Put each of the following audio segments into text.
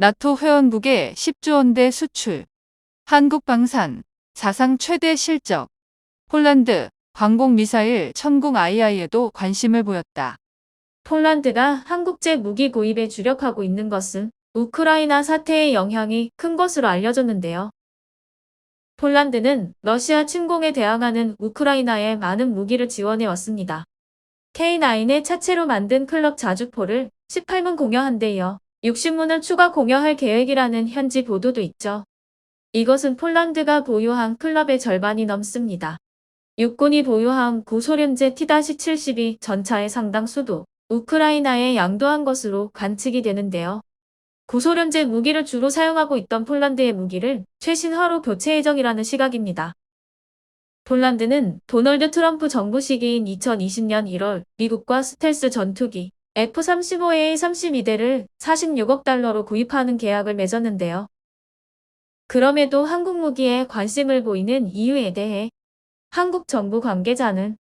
나토 회원국의 10조 원대 수출. 한국 방산. 사상 최대 실적. 폴란드. 광공미사일 천공 II에도 관심을 보였다. 폴란드가 한국제 무기 구입에 주력하고 있는 것은 우크라이나 사태의 영향이 큰 것으로 알려졌는데요. 폴란드는 러시아 침공에 대항하는 우크라이나에 많은 무기를 지원해 왔습니다. K9의 차체로 만든 클럽 자주포를 18문 공여한 데 이어 60문을 추가 공여할 계획이라는 현지 보도도 있죠. 이것은 폴란드가 보유한 클럽의 절반이 넘습니다. 육군이 보유한 구소련제 T-72 전차의 상당수도 우크라이나에 양도한 것으로 관측이 되는데요. 구소련제 무기를 주로 사용하고 있던 폴란드의 무기를 최신화로 교체 예정이라는 시각입니다. 폴란드는 도널드 트럼프 정부 시기인 2020년 1월 미국과 스텔스 전투기 F-35A32대를 46억 달러로 구입하는 계약을 맺었는데요. 그럼에도 한국 무기에 관심을 보이는 이유에 대해 한국 정부 관계자는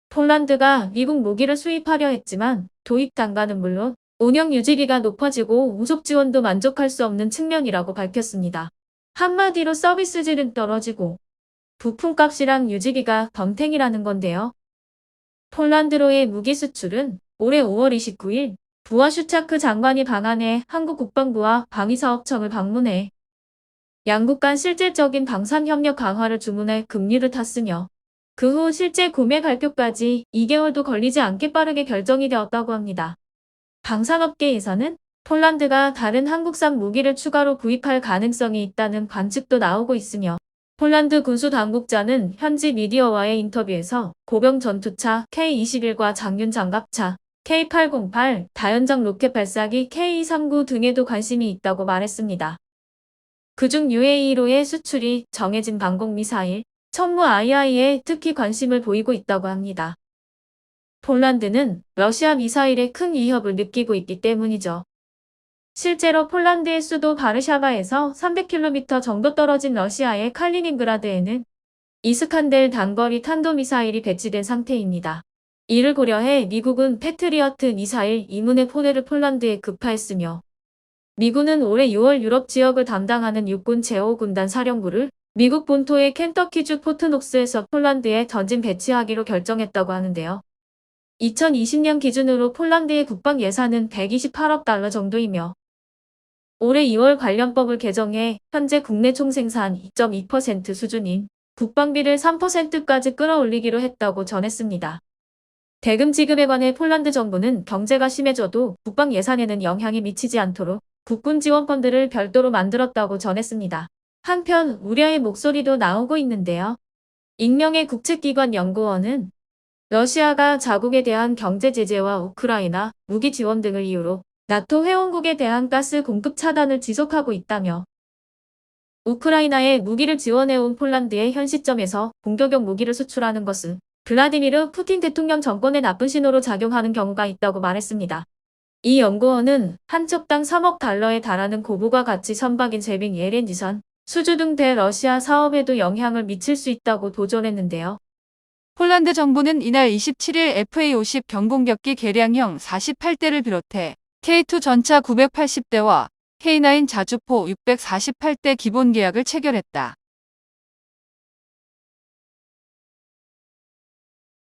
폴란드가 미국 무기를 수입하려 했지만 도입 단가는 물론 운영 유지비가 높아지고 우속 지원도 만족할 수 없는 측면이라고 밝혔습니다. 한마디로 서비스질은 떨어지고 부품값이랑 유지비가 덤탱이라는 건데요. 폴란드로의 무기 수출은 올해 5월 29일 부하슈차크 장관이 방한해 한국 국방부와 방위사업청을 방문해 양국 간 실질적인 방산협력 강화를 주문해 금리를 탔으며 그 후 실제 구매 발표까지 2개월도 걸리지 않게 빠르게 결정이 되었다고 합니다. 방산업계에서는 폴란드가 다른 한국산 무기를 추가로 구입할 가능성이 있다는 관측도 나오고 있으며 폴란드 군수 당국자는 현지 미디어와의 인터뷰에서 고병 전투차 K-21과 장륜 장갑차 K-808, 다연장 로켓 발사기 K-239 등에도 관심이 있다고 말했습니다. 그중 UAE로의 수출이 정해진 방공미사일 천무 II에 특히 관심을 보이고 있다고 합니다. 폴란드는 러시아 미사일에 큰 위협을 느끼고 있기 때문이죠. 실제로 폴란드의 수도 바르샤바에서 300km 정도 떨어진 러시아의 칼리닝그라드에는 이스칸델 단거리 탄도미사일이 배치된 상태입니다. 이를 고려해 미국은 패트리어트 미사일 2문의 포대를 폴란드에 급파했으며 미군은 올해 6월 유럽 지역을 담당하는 육군 제5군단 사령부를 미국 본토의 켄터키주 포트녹스에서 폴란드에 전진 배치하기로 결정했다고 하는데요. 2020년 기준으로 폴란드의 국방 예산은 128억 달러 정도이며 올해 2월 관련법을 개정해 현재 국내 총생산 2.2% 수준인 국방비를 3%까지 끌어올리기로 했다고 전했습니다. 대금 지급에 관해 폴란드 정부는 경제가 심해져도 국방 예산에는 영향이 미치지 않도록 국군 지원 펀드를 별도로 만들었다고 전했습니다. 한편 우려의 목소리도 나오고 있는데요. 익명의 국책기관 연구원은 러시아가 자국에 대한 경제 제재와 우크라이나 무기 지원 등을 이유로 나토 회원국에 대한 가스 공급 차단을 지속하고 있다며 우크라이나에 무기를 지원해온 폴란드의 현 시점에서 공격용 무기를 수출하는 것은 블라디미르 푸틴 대통령 정권에 나쁜 신호로 작용하는 경우가 있다고 말했습니다. 이 연구원은 한 척당 3억 달러에 달하는 고부가 가치 선박인 제빙 LNG선, 수주 등 대러시아 사업에도 영향을 미칠 수 있다고 도전했는데요. 폴란드 정부는 이날 27일 FA-50 경공격기 개량형 48대를 비롯해 K2 전차 980대와 K9 자주포 648대 기본 계약을 체결했다.